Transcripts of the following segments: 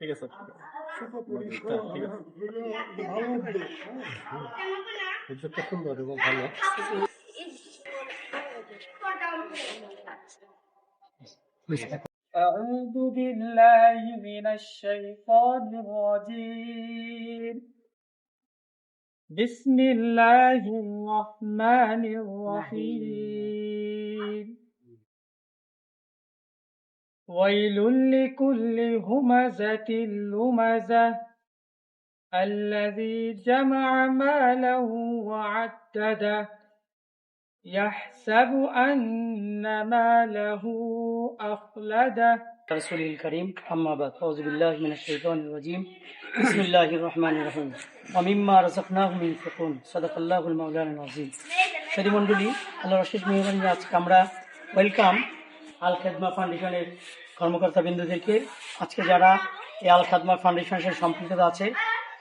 ঠিক আছে। উদ্যোগটা সুন্দর এবং ভালো। أعوذ بالله من الشيطان الرجيم بسم الله الرحمن الرحيم ويل لكل همزة لمزة الذي جمع ماله وعدده يحسب أن ماله أخلده رسول الكريم أما بعد أعوذ بالله من الشيطان الرجيم بسم الله الرحمن الرحيم ومما رزقناهم ينفقون صدق الله المولانا العظيم সাথী মণ্ডলী, আল্লাহ রশিদ মেহরবানি, আজকে আমরা ওয়েলকাম আল খাদমা ফাউন্ডেশনের কর্মকর্তা বিন্দুদেরকে। আজকে যারা এই আল খাদমা ফাউন্ডেশনের সাথে সম্পৃক্ত আছে,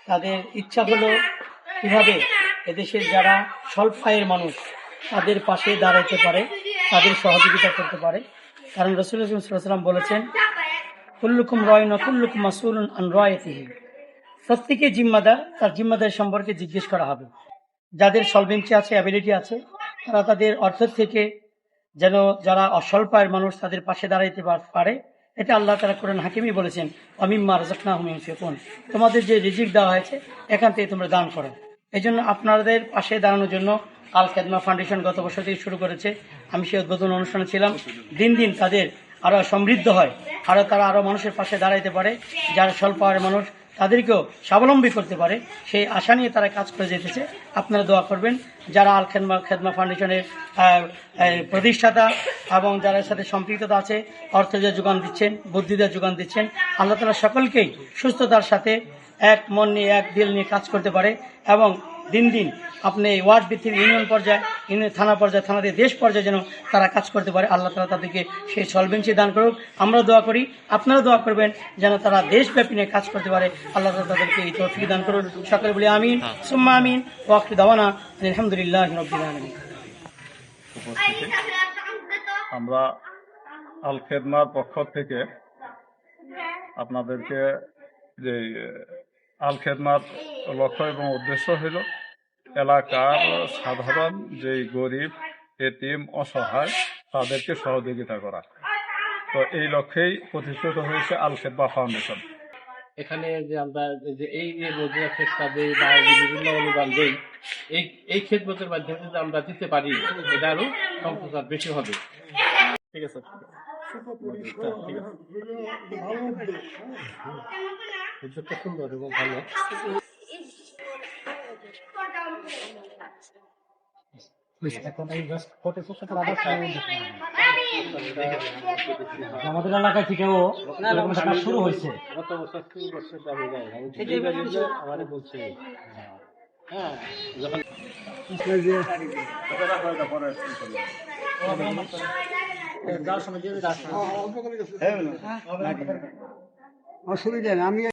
তাদের ইচ্ছা হলো কীভাবে এদেশের যারা স্বল্প আয়ের মানুষ তাদের পাশে দাঁড়াতে পারে, তাদের সহযোগিতা করতে পারে। কারণ রাসূলুল্লাহ সাল্লাল্লাহু আলাইহি ওয়াসাল্লাম বলেছেন, কুল্লুকুম রায়িন ওয়া কুল্লুকুম মাসউলুন আন রায়াতিহি, প্রত্যেকে জিম্মাদার, তার জিম্মাদার সম্পর্কে জিজ্ঞেস করা হবে। যাদের সলভেন্সি আছে, অ্যাবিলিটি আছে, তারা তাদের অর্থ থেকে যেন যারা অস্বল্প আয়ের মানুষ তাদের পাশে দাঁড়াইতে পারে। এটা আল্লাহ তাআলা কোরআন হাকিমই বলেছেন, ওয়ামিম্মা রাযাকনাহুম ইউনফিকুন, তোমাদের যে রিজিক দেওয়া হয়েছে এখান থেকে তোমরা দান করো। এই জন্য আপনাদের পাশে দাঁড়ানোর জন্য আল খাদমা ফাউন্ডেশন গত বছর থেকে শুরু করেছে। আমি সেই উদ্বোধন অনুষ্ঠানে ছিলাম। দিন দিন তাদের আরও সমৃদ্ধ হয়, তারা আরও মানুষের পাশে দাঁড়াইতে পারে, যারা স্বল্প আয়ের মানুষ তাদেরকেও স্বাবলম্বী করতে পারে, সেই আশা নিয়ে তারা কাজ করে যেতেছে। আপনারা দোয়া করবেন। যারা আল খাদমা ফাউন্ডেশনের প্রতিষ্ঠাতা এবং যারা সাথে সম্পৃক্ততা আছে, অর্থ দিয়ে যোগান দিচ্ছেন, বুদ্ধি দিয়ে যোগান দিচ্ছেন, আল্লাহ তাআলা সকলকেই সুস্থতার সাথে এক মন নিয়ে এক দিল নিয়ে কাজ করতে পারে এবং দিন দিন আপনি ওয়ার্ড ভিত্তিক ইউনিয়ন পর্যায়ে, থানা পর্যায়ে, থানা দিয়ে দেশ পর্যায়ে যেন তারা কাজ করতে পারে। আল্লাহ তাআলা তাদেরকে সেই সলভেন্সি দান করুক। আমরা দোয়া করি, আপনারা দোয়া করবেন যেন তারা দেশব্যাপী নিয়ে কাজ করতে পারে। আল্লাহ তাআলা তাদেরকে এই তৌফিক দান করুন। সকলে বলি আমিন, সুম্মা আমিন। ওয়া আখিরু দাওয়ানা আলহামদুলিল্লাহি রাব্বিল আলামিন। আমরা আল খাদমার পক্ষ থেকে আপনাদেরকে যে আল খাদমার লক্ষ্য এবং উদ্দেশ্য হইল এলাকার সাধারণ যেই গরিব, এতিম, অসহায় তাদেরকে সহযোগিতা করা। তো এই লক্ষ্যেই প্রতিষ্ঠিত হয়েছে আল খাদমা ফাউন্ডেশন। এখানে যে আমরা যে এই যে রোজা খেদমত দেই বা বিভিন্ন অনুদান দেই, এই খেদমতের মাধ্যমে যদি আমরা দিতে পারি, এটা আরো সম্প্রচার বেশি হবে। ঠিক আছে, উদ্যোগটা সুন্দর এবং ভালো। আমাদের এলাকা থেকেও শুরু হয়েছে। গত বছর শুরু করছে, আমাদের বলছে হ্যাঁ, যখন অসুবিধা নেই। আমি